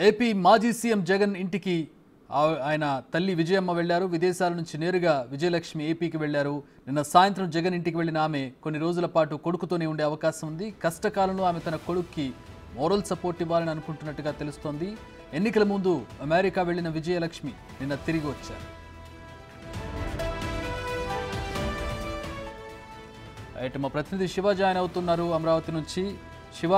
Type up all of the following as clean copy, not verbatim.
AP మాజీ CM Jagan ఇంటికి ఆయన తల్లి విజయమ్మ వెళ్లారు. విదేశాల నుంచి నేరుగా విజయలక్ష్మి ఏపీకి వెళ్లారు. నిన్న సాయంత్రం జగన్ ఇంటికి వెళ్లిన ఆమె కొన్ని రోజుల పాటు కొడుకుతోనే ఉండే అవకాశం ఉంది. కష్టకాలంలో ఆమె తన కొడుక్కి మోరల్ సపోర్ట్ ఇవ్వాలని అనుకుంటున్నట్టుగా తెలుస్తోంది. ఎన్నికల ముందు అమెరికా వెళ్లిన విజయలక్ష్మి నిన్న తిరిగి వచ్చారు. మా ప్రతినిధి శివ జాయిన్ అవుతున్నారు అమరావతి నుంచి. శివ,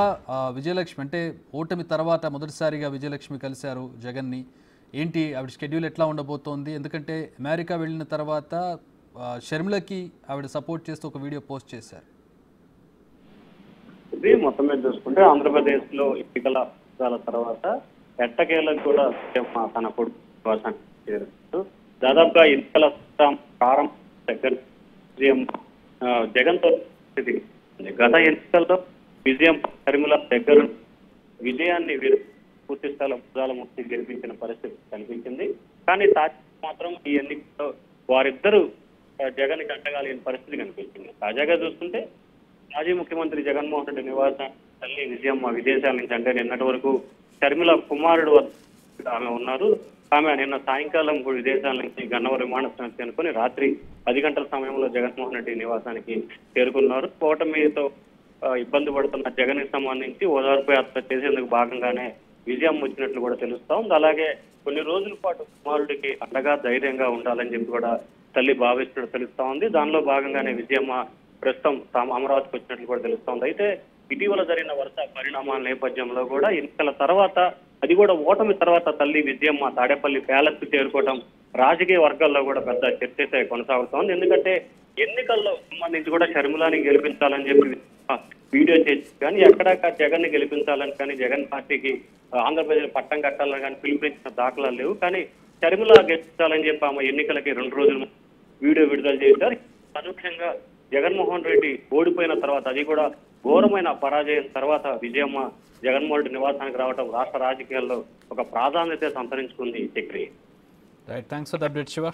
విజయలక్ష్మి అంటే ఓటమి తర్వాత మొదటిసారిగా విజయలక్ష్మి కలిశారు జగన్ని. ఏంటి ఆవిడ షెడ్యూల్ ఎట్లా ఉండబోతోంది? ఎందుకంటే అమెరికా వెళ్ళిన తర్వాత షర్మిలకి ఆవిడ సపోర్ట్ చేస్తూ ఒక వీడియో పోస్ట్ చేశారు. ఇది మొత్తం మీద చూసుకుంటే ఆంధ్రప్రదేశ్లో ఎన్నికల తర్వాత ఎట్టకేలకు కూడా తన కొడుకు దాదాపుగా ఎన్నికల ప్రారంభం దగ్గర జగన్తో గత ఎన్నికల్లో విజయం షర్మిల దగ్గర విజయాన్ని పూర్తి స్థాయిలో భుజాలముక్తి గెలిపించిన పరిస్థితి కనిపించింది. కానీ మాత్రం ఈ ఎన్నికల్లో వారిద్దరూ జగన్ కి అంటగాలేని పరిస్థితి కనిపించింది. తాజాగా చూస్తుంటే మాజీ ముఖ్యమంత్రి జగన్మోహన్ రెడ్డి నివాసం తల్లి విజయమ్మ విదేశాల నుంచి అంటే నిన్నటి వరకు షర్మిల కుమారుడు ఆమె ఉన్నారు. ఆమె నిన్న సాయంకాలం విదేశాల నుంచి గన్నవరం విమానాశ్రయం చేరుకొని రాత్రి 10 గంటల సమయంలో జగన్మోహన్ రెడ్డి నివాసానికి చేరుకున్నారు. కూటమితో ఇబ్బంది పడుతున్న జగన్ కి సంబంధించి ఓదార్పు యాత్ర చేసేందుకు భాగంగానే విజయం వచ్చినట్లు కూడా తెలుస్తా ఉంది. అలాగే కొన్ని రోజుల పాటు కుమారుడికి అండగా ధైర్యంగా ఉండాలని చెప్పి కూడా తల్లి భావిస్తున్నట్టు తెలుస్తా ఉంది. దానిలో భాగంగానే విజయమ్మ ప్రస్తుతం అమరావతికి వచ్చినట్లు కూడా తెలుస్తా ఉంది. అయితే ఇటీవల జరిగిన వరుస పరిణామాల నేపథ్యంలో కూడా ఎన్నికల తర్వాత, అది కూడా ఓటమి తర్వాత తల్లి విజయమ్మ తాడేపల్లి ప్యాలెస్ కు చేరుకోవడం రాజకీయ వర్గాల్లో కూడా పెద్ద చర్చ అయితే కొనసాగుతోంది. ఎందుకంటే ఎన్నికల్లో సంబంధించి కూడా షర్మిలాని గెలిపించాలని చెప్పి వీడియో చేసి కానీ ఎక్కడాక జగన్ ని గెలిపించాలని కానీ జగన్ పార్టీకి ఆంధ్రప్రదేశ్ పట్టం కట్టాలని కానీ పిలుపునిచ్చిన దాఖలాలు లేవు. కానీ షర్మిల గెలిపించాలని చెప్పి ఆమె ఎన్నికలకి 2 రోజులు వీడియో విడుదల చేశారు. అనూహ్యంగా జగన్మోహన్ రెడ్డి ఓడిపోయిన తర్వాత, అది కూడా ఘోరమైన పరాజయం తర్వాత విజయమ్మ జగన్మోహన్ రెడ్డి నివాసానికి రావడం రాష్ట్ర రాజకీయాల్లో ఒక ప్రాధాన్యత సంతరించుకుంది. Chakri. Right, thanks for the update Shiva.